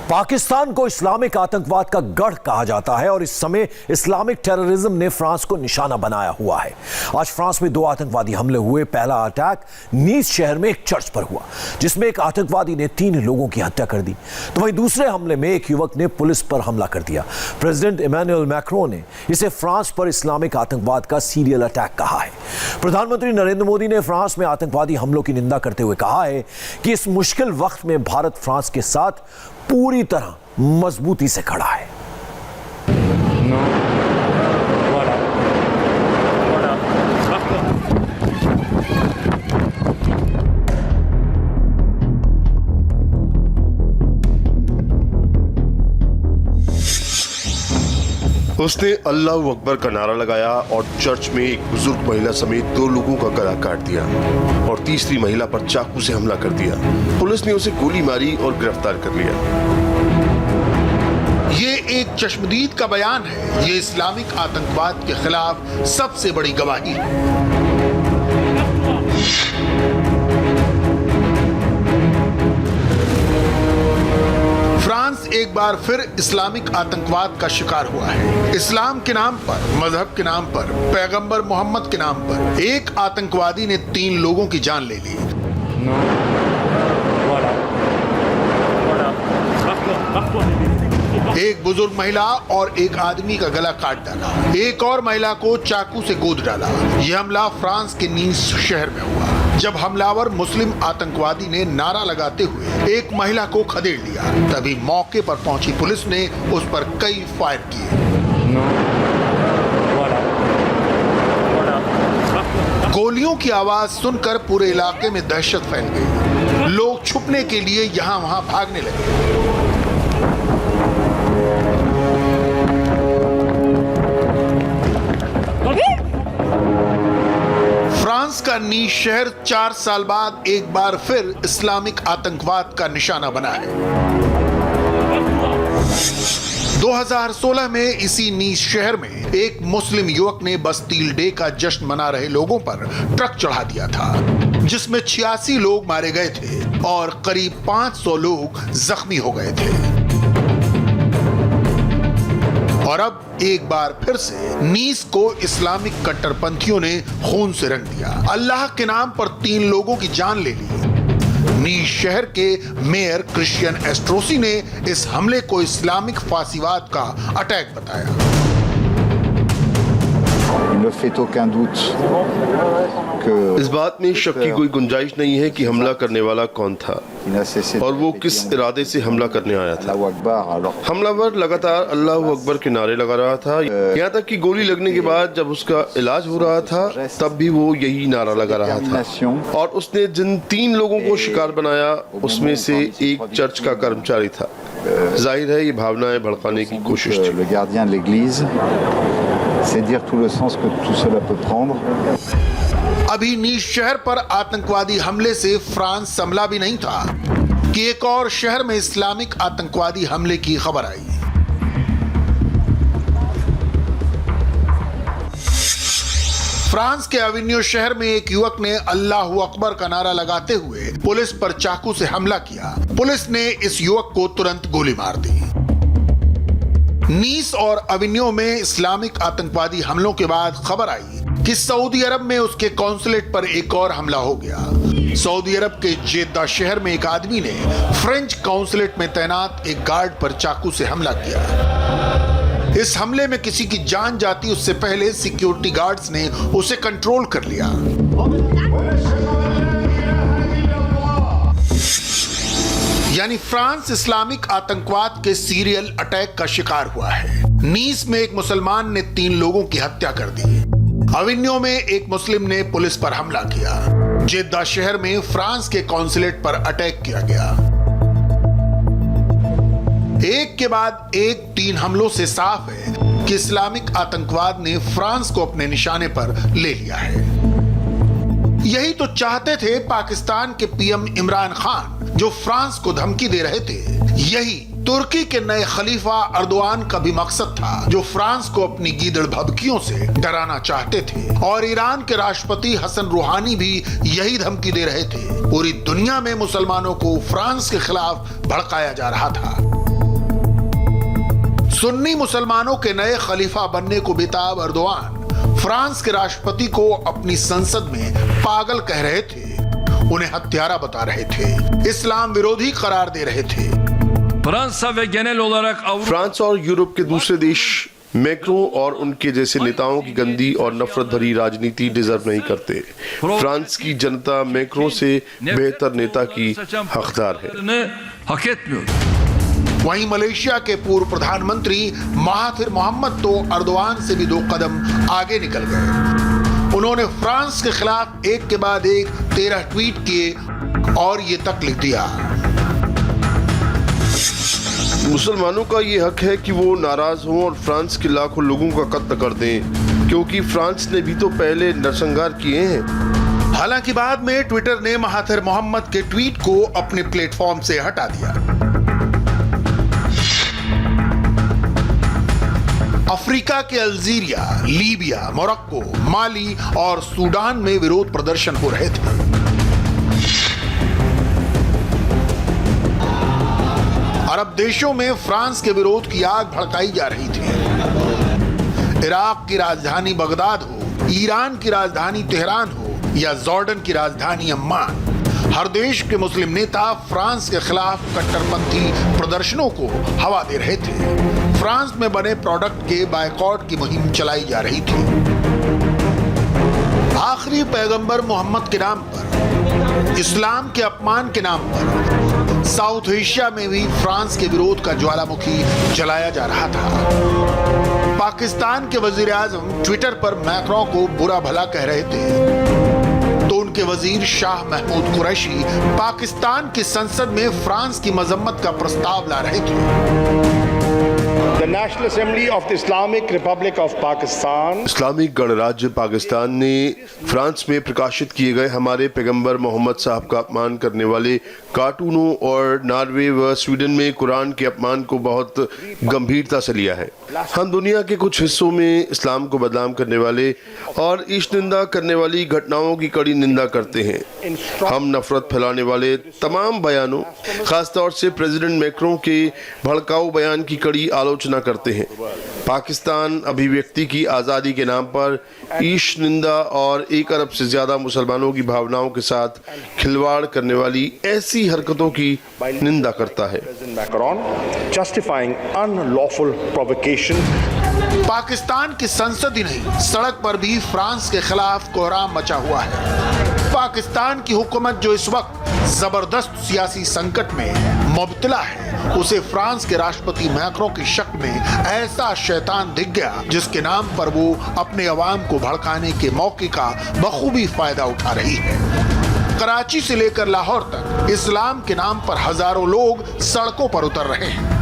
पाकिस्तान को इस्लामिक आतंकवाद का गढ़ कहा जाता है और इस समय इस्लामिक टेररिज्म ने फ्रांस को निशाना बनाया हुआ है। आज फ्रांस में 2 आतंकवादी हमले हुए। पहला अटैक नीस शहर में एक चर्च पर हुआ, जिसमें एक आतंकवादी ने 3 लोगों की हत्या कर दी, तो वहीं दूसरे हमले में एक युवक ने पुलिस पर हमला कर दिया। प्रेसिडेंट इमैनुअल मैक्रोन ने इसे फ्रांस पर इस्लामिक आतंकवाद का सीरियल अटैक कहा है। प्रधानमंत्री नरेंद्र मोदी ने फ्रांस में आतंकवादी हमलों की निंदा करते हुए कहा है कि इस मुश्किल वक्त में भारत फ्रांस के साथ पूरी तरह मजबूती से खड़ा है। उसने अल्लाह अकबर का नारा लगाया और चर्च में एक बुजुर्ग महिला समेत 2 लोगों का गला काट दिया और तीसरी महिला पर चाकू से हमला कर दिया। पुलिस ने उसे गोली मारी और गिरफ्तार कर लिया। ये एक चश्मदीद का बयान है। ये इस्लामिक आतंकवाद के खिलाफ सबसे बड़ी गवाही है। फ्रांस एक बार फिर इस्लामिक आतंकवाद का शिकार हुआ है। इस्लाम के नाम पर, मजहब के नाम पर, पैगंबर मोहम्मद के नाम पर एक आतंकवादी ने 3 लोगों की जान ले ली। एक बुजुर्ग महिला और एक आदमी का गला काट डाला। एक और महिला को चाकू से गोद डाला। यह हमला फ्रांस के नीस शहर में हुआ, जब हमलावर मुस्लिम आतंकवादी ने नारा लगाते हुए एक महिला को खदेड़ लिया। तभी मौके पर पहुंची पुलिस ने उस पर कई फायर किए। गोलियों की आवाज सुनकर पूरे इलाके में दहशत फैल गई। लोग छुपने के लिए यहां वहां भागने लगे। फ्रांस का नीस शहर 4 साल बाद एक बार फिर इस्लामिक आतंकवाद का निशाना बना है। 2016 में इसी नीस शहर में एक मुस्लिम युवक ने बस्तील डे का जश्न मना रहे लोगों पर ट्रक चढ़ा दिया था, जिसमें 86 लोग मारे गए थे और करीब 500 लोग जख्मी हो गए थे। और अब एक बार फिर से नीस को इस्लामिक कट्टरपंथियों ने खून से रंग दिया। अल्लाह के नाम पर 3 लोगों की जान ले ली। नीस शहर के मेयर क्रिश्चियन एस्ट्रोसी ने इस हमले को इस्लामिक फासीवाद का अटैक बताया। इस बात में शक की कोई गुंजाइश नहीं है कि हमला करने वाला कौन था और वो किस इरादे से हमला करने आया था। हमलावर लगातार अल्लाह अकबर के नारे लगा रहा था, यहाँ तक कि गोली लगने के बाद जब उसका इलाज हो रहा था तब भी वो यही नारा लगा रहा था। और उसने जिन 3 लोगों को शिकार बनाया उसमें से एक चर्च का कर्मचारी था। जाहिर है ये भावनाएं भड़काने की कोशिश थी। C'est dire tout le sens que tout cela peut prendre. अभी नीस शहर पर आतंकवादी हमले से फ्रांस संभला भी नहीं था कि एक और शहर में इस्लामिक आतंकवादी हमले की खबर आई। फ्रांस के अविन्यो शहर में एक युवक ने अल्लाह अकबर का नारा लगाते हुए पुलिस पर चाकू से हमला किया। पुलिस ने इस युवक को तुरंत गोली मार दी। नीस और अविन्यो में इस्लामिक आतंकवादी हमलों के बाद खबर आई कि सऊदी अरब में उसके कॉन्सुलेट पर एक और हमला हो गया। सऊदी अरब के जेद्दा शहर में एक आदमी ने फ्रेंच कॉन्सुलेट में तैनात एक गार्ड पर चाकू से हमला किया। इस हमले में किसी की जान जाती उससे पहले सिक्योरिटी गार्ड्स ने उसे कंट्रोल कर लिया। यानी फ्रांस इस्लामिक आतंकवाद के सीरियल अटैक का शिकार हुआ है। नीस में एक मुसलमान ने 3 लोगों की हत्या कर दी। अविन्यो में एक मुस्लिम ने पुलिस पर हमला किया। जेद्दा शहर में फ्रांस के कॉन्सुलेट पर अटैक किया गया। एक के बाद एक 3 हमलों से साफ है कि इस्लामिक आतंकवाद ने फ्रांस को अपने निशाने पर ले लिया है। यही तो चाहते थे पाकिस्तान के पीएम इमरान खान, जो फ्रांस को धमकी दे रहे थे। यही तुर्की के नए खलीफा अर्दोआन का भी मकसद था, जो फ्रांस को अपनी गीदड़ भभकियों से डराना चाहते थे। और ईरान के राष्ट्रपति हसन रूहानी भी यही धमकी दे रहे थे। पूरी दुनिया में मुसलमानों को फ्रांस के खिलाफ भड़काया जा रहा था। सुन्नी मुसलमानों के नए खलीफा बनने को बेताब अर्दोआन फ्रांस के राष्ट्रपति को अपनी संसद में पागल कह रहे थे, उन्हें हत्यारा बता रहे थे, इस्लाम विरोधी करार दे रहे थे। फ्रांस और यूरोप के दूसरे देश मैक्रों और उनके जैसे नेताओं की गंदी और नफरत भरी राजनीति डिजर्व नहीं करते। फ्रांस की जनता मैक्रों से बेहतर नेता की हकदार है। वहीं मलेशिया के पूर्व प्रधानमंत्री महाथिर मोहम्मद तो अर्दोआन से भी 2 कदम आगे निकल गए। उन्होंने फ्रांस के खिलाफ एक के बाद एक 13 ट्वीट किए और ये तक लिख दिया, मुसलमानों का ये हक है कि वो नाराज हों और फ्रांस के लाखों लोगों का कत्ल कर दें, क्योंकि फ्रांस ने भी तो पहले नरसंहार किए हैं। हालांकि बाद में ट्विटर ने महाथिर मोहम्मद के ट्वीट को अपने प्लेटफॉर्म से हटा दिया। अफ्रीका के अल्जीरिया, लीबिया, मोरक्को, माली और सूडान में विरोध प्रदर्शन हो रहे थे। अरब देशों में फ्रांस के विरोध की आग भड़काई जा रही थी। इराक की राजधानी बगदाद हो, ईरान की राजधानी तेहरान हो या जॉर्डन की राजधानी अम्मान, हर देश के मुस्लिम नेता फ्रांस के खिलाफ कट्टरपंथी प्रदर्शनों को हवा दे रहे थे। फ्रांस में बने प्रोडक्ट के बायकॉट की मुहिम चलाई जा रही थी। आखिरी पैगंबर मोहम्मद के नाम पर, इस्लाम के अपमान के नाम पर साउथ एशिया में भी फ्रांस के विरोध का ज्वालामुखी जलाया जा रहा था। पाकिस्तान के वजीर आजम ट्विटर पर मैक्रों को बुरा भला कह रहे थे, तो उनके वजीर शाह महमूद कुरैशी पाकिस्तान की संसद में फ्रांस की मजम्मत का प्रस्ताव ला रहे थे। The National Assembly of the Islamic Republic of Pakistan, Islamic गणराज्य पाकिस्तान ने फ्रांस में प्रकाशित किए गए हमारे पैगंबर मोहम्मद साहब का अपमान करने वाले कार्टूनों और नॉर्वे व स्वीडन में कुरान के अपमान को बहुत गंभीरता से लिया है। हम दुनिया के कुछ हिस्सों में इस्लाम को बदनाम करने वाले और ईश निंदा करने वाली घटनाओं की कड़ी निंदा करते हैं। हम नफरत फैलाने वाले तमाम बयानों, खासतौर से प्रेसिडेंट मैक्रों के भड़काऊ बयान की कड़ी आलोचना करते हैं। पाकिस्तान अभिव्यक्ति की आज़ादी के नाम पर ईश निंदा और 1 अरब से ज़्यादा मुसलमानों की भावनाओं के साथ खिलवाड़ करने वाली ऐसी हरकतों की निंदा करता है। justifying unlawful provocation. पाकिस्तान की संसद ही नहीं, सड़क पर भी फ्रांस के खिलाफ कोहराम मचा हुआ है। पाकिस्तान की हुकूमत जो इस वक्त जबरदस्त सियासी संकट में मुब्तला है, उसे फ्रांस के राष्ट्रपति मैक्रों की शक्ल में ऐसा शैतान दिख गया जिसके नाम पर वो अपने अवाम को भड़काने के मौके का बखूबी फायदा उठा रही है। कराची से लेकर लाहौर तक इस्लाम के नाम पर हजारों लोग सड़कों पर उतर रहे हैं।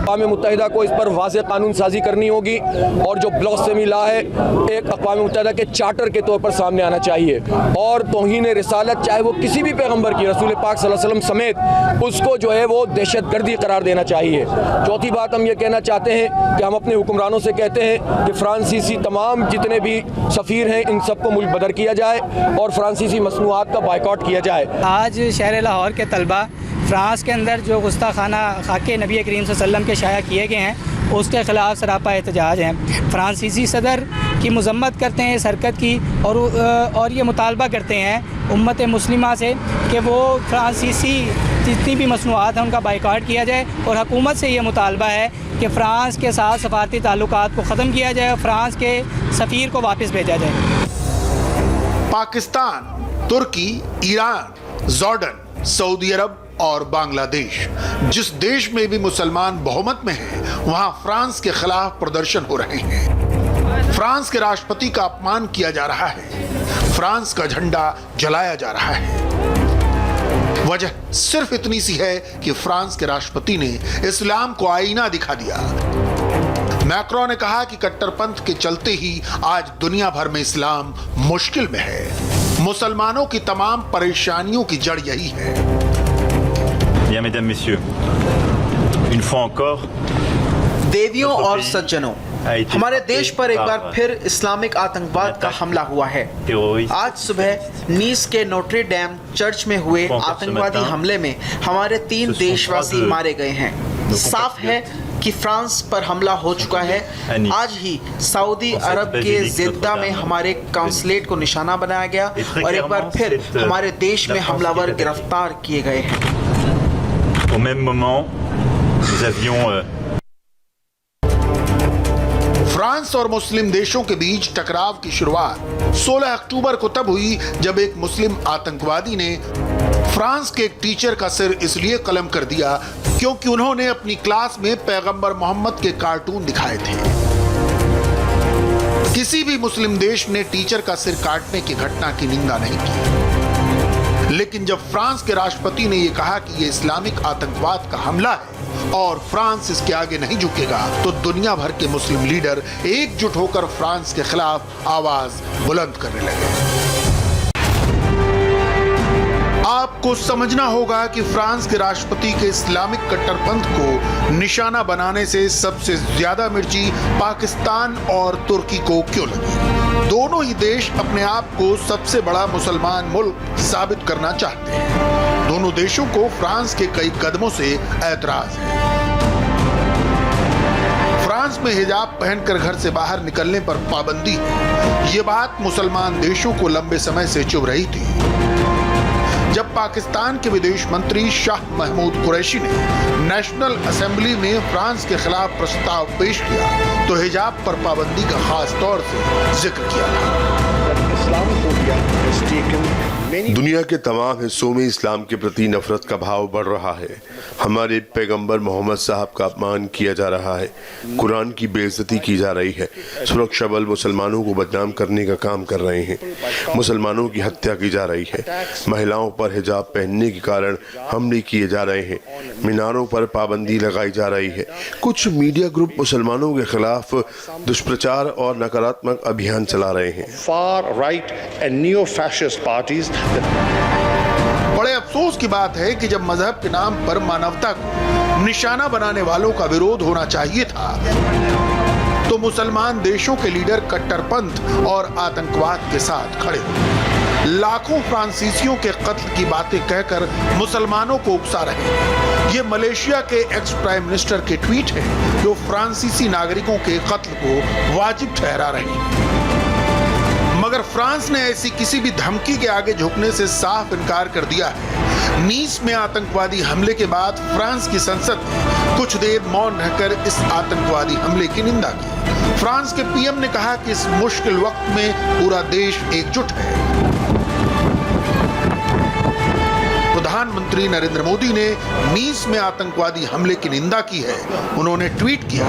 अक़वाम मुत्तहिदा को इस पर वाज़ेह कानून साजी करनी होगी और जो ब्लास्फेमी लॉ है एक अक़वाम मुत्तहिदा के चार्टर के तौर पर सामने आना चाहिए और तौहीन रिसालत चाहे वो किसी भी पैगंबर की, रसूल पाक सल्लल्लाहु अलैहि वसल्लम समेत, उसको जो है वो दहशतगर्दी करार देना चाहिए। चौथी बात हम ये कहना चाहते हैं कि हम अपने हुक्मरानों से कहते हैं कि फ्रांसीसी तमाम जितने भी सफ़ीर हैं इन सबको मुल्क बदर किया जाए और फ्रांसीसी मसनूआत का बायकॉट किया जाए। आज शहर लाहौर के तलबा फ्रांस के अंदर जो गुस्ताखाना खाके नबी करीम सल्लल्लाहु अलैहि वसल्लम के शाया किए गए हैं उसके ख़िलाफ़ सरापा एहतजाज हैं। फ्रांसीसी सदर की मजम्मत करते हैं इस हरकत की और ये मुतालबा करते हैं उम्मत मुस्लिमा से कि वो फ्रांसीसी जितनी भी मसनूआत हैं उनका बाइकआउट किया जाए और हुकूमत से ये मुतालबा है कि फ़्रांस के साथ सफारती ताल्लुकात को ख़त्म किया जाए और फ्रांस के सफ़ीर को वापस भेजा जाए। पाकिस्तान, तुर्की, ईरान, जॉर्डन, सऊदी अरब और बांग्लादेश, जिस देश में भी मुसलमान बहुमत में हैं, वहां फ्रांस के खिलाफ प्रदर्शन हो रहे हैं। फ्रांस के राष्ट्रपति का अपमान किया जा रहा है, फ्रांस का झंडा जलाया जा रहा है। वजह सिर्फ इतनी सी है कि फ्रांस के राष्ट्रपति ने इस्लाम को आईना दिखा दिया। मैक्रों ने कहा कि कट्टरपंथ के चलते ही आज दुनिया भर में इस्लाम मुश्किल में है। मुसलमानों की तमाम परेशानियों की जड़ यही है। Bien, mesdames, messieurs, une fois encore, देवियों और सज्जनों, हमारे देश पर एक बार फिर इस्लामिक आतंकवाद का हमला हुआ है। आज सुबह नीस के नोट्रे डेम चर्च में हुए आतंकवादी हमले में हमारे 3 देशवासी मारे गए हैं। साफ है कि फ्रांस पर हमला हो चुका है। आज ही सऊदी अरब के जिद्दा में हमारे काउंसलेट को निशाना बनाया गया और एक बार फिर हमारे देश में हमलावर गिरफ्तार किए गए हैं। Au même moment, nous avions France और मुस्लिम देशों के बीच टकराव की शुरुआत 16 अक्टूबर को तब हुई जब एक मुस्लिम आतंकवादी ने फ्रांस के एक टीचर का सिर इसलिए कलम कर दिया क्योंकि उन्होंने अपनी क्लास में पैगंबर मोहम्मद के कार्टून दिखाए थे। किसी भी मुस्लिम देश ने टीचर का सिर काटने की घटना की निंदा नहीं की, लेकिन जब फ्रांस के राष्ट्रपति ने यह कहा कि यह इस्लामिक आतंकवाद का हमला है और फ्रांस इसके आगे नहीं झुकेगा, तो दुनिया भर के मुस्लिम लीडर एकजुट होकर फ्रांस के खिलाफ आवाज बुलंद करने लगे। आपको समझना होगा कि फ्रांस के राष्ट्रपति के इस्लामिक कट्टरपंथ को निशाना बनाने से सबसे ज्यादा मिर्ची पाकिस्तान और तुर्की को क्यों लगी। दोनों ही देश अपने आप को सबसे बड़ा मुसलमान मुल्क साबित करना चाहते हैं। दोनों देशों को फ्रांस के कई कदमों से ऐतराज है। फ्रांस में हिजाब पहनकर घर से बाहर निकलने पर पाबंदी है। ये बात मुसलमान देशों को लंबे समय से चुभ रही थी। जब पाकिस्तान के विदेश मंत्री शाह महमूद कुरैशी ने नेशनल असेंबली में फ्रांस के खिलाफ प्रस्ताव पेश किया तो हिजाब पर पाबंदी का खास तौर से जिक्र किया था। दुनिया के तमाम हिस्सों में इस्लाम के प्रति नफरत का भाव बढ़ रहा है। हमारे पैगंबर मोहम्मद साहब का अपमान किया जा रहा है, कुरान की बेइज्जती की जा रही है, सुरक्षा बल मुसलमानों को बदनाम करने का काम कर रहे हैं, मुसलमानों की हत्या की जा रही है, महिलाओं पर हिजाब पहनने के कारण हमले किए जा रहे हैं, मीनारों पर पाबंदी लगाई जा रही है। कुछ मीडिया ग्रुप मुसलमानों के खिलाफ दुष्प्रचार और नकारात्मक अभियान चला रहे हैं। Far right and neo-fascist parties. बड़े अफसोस की बात है कि जब मजहब के नाम पर मानवता को निशाना बनाने वालों का विरोध होना चाहिए था, तो मुसलमान देशों के लीडर कट्टरपंथ और आतंकवाद के साथ खड़े हुए। लाखों फ्रांसीसियों के कत्ल की बातें कहकर मुसलमानों को उकसा रहे हैं। ये मलेशिया के एक्स प्राइम मिनिस्टर के ट्वीट हैं जो फ्रांसीसी नागरिकों के कत्ल को वाजिब ठहरा रहे हैं। मगर फ्रांस ने ऐसी किसी भी धमकी के आगे झुकने से साफ इनकार कर दिया है। नीस में आतंकवादी हमले के बाद फ्रांस की संसद ने कुछ देर मौन रहकर इस आतंकवादी हमले की निंदा की। फ्रांस के पीएम ने कहा कि इस मुश्किल वक्त में पूरा देश एकजुट है। प्रधानमंत्री नरेंद्र मोदी ने नीस में आतंकवादी हमले की निंदा की है। उन्होंने ट्वीट किया,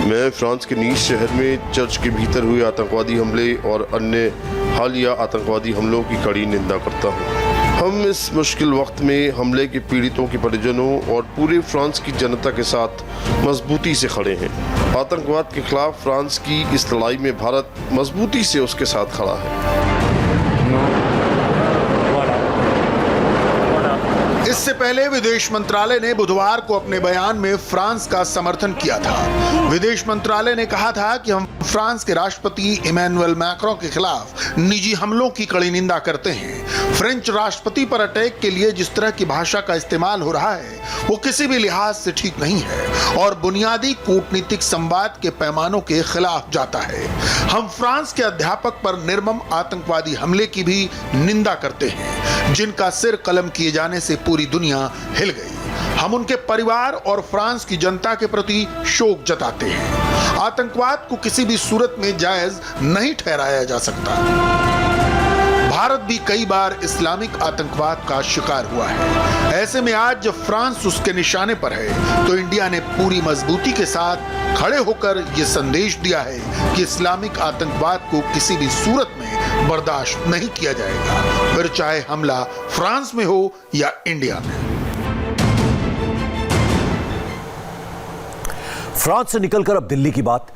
मैं फ्रांस के नीस शहर में चर्च के भीतर हुए आतंकवादी हमले और अन्य हालिया आतंकवादी हमलों की कड़ी निंदा करता हूं। हम इस मुश्किल वक्त में हमले के पीड़ितों के परिजनों और पूरे फ्रांस की जनता के साथ मजबूती से खड़े हैं। आतंकवाद के खिलाफ फ्रांस की इस लड़ाई में भारत मजबूती से उसके साथ खड़ा है। इससे पहले विदेश मंत्रालय ने बुधवार को अपने बयान में फ्रांस का समर्थन किया था। विदेश मंत्रालय ने कहा था कि हम फ्रांस के राष्ट्रपति इमैनुअल मैक्रों के खिलाफ निजी हमलों की कड़ी निंदा करते हैं। फ्रेंच राष्ट्रपति पर अटैक के लिए जिस तरह की भाषा का इस्तेमाल हो रहा है वो किसी भी लिहाज से ठीक नहीं है और बुनियादी कूटनीतिक संवाद के पैमानों के खिलाफ जाता है। हम फ्रांस के अध्यापक पर निर्मम आतंकवादी हमले की भी निंदा करते हैं, जिनका सिर कलम किए जाने से पूरी दुनिया हिल गई। हम उनके परिवार और फ्रांस की जनता के प्रति शोक जताते हैं। आतंकवाद को किसी भी सूरत में जायज नहीं ठहराया जा सकता। भारत भी कई बार इस्लामिक आतंकवाद का शिकार हुआ है। ऐसे में आज जब फ्रांस उसके निशाने पर है तो इंडिया ने पूरी मजबूती के साथ खड़े होकर यह संदेश दिया है कि इस्लामिक आतंकवाद को किसी भी सूरत में बर्दाश्त नहीं किया जाएगा, फिर चाहे हमला फ्रांस में हो या इंडिया में। फ्रांस से निकलकर अब दिल्ली की बात।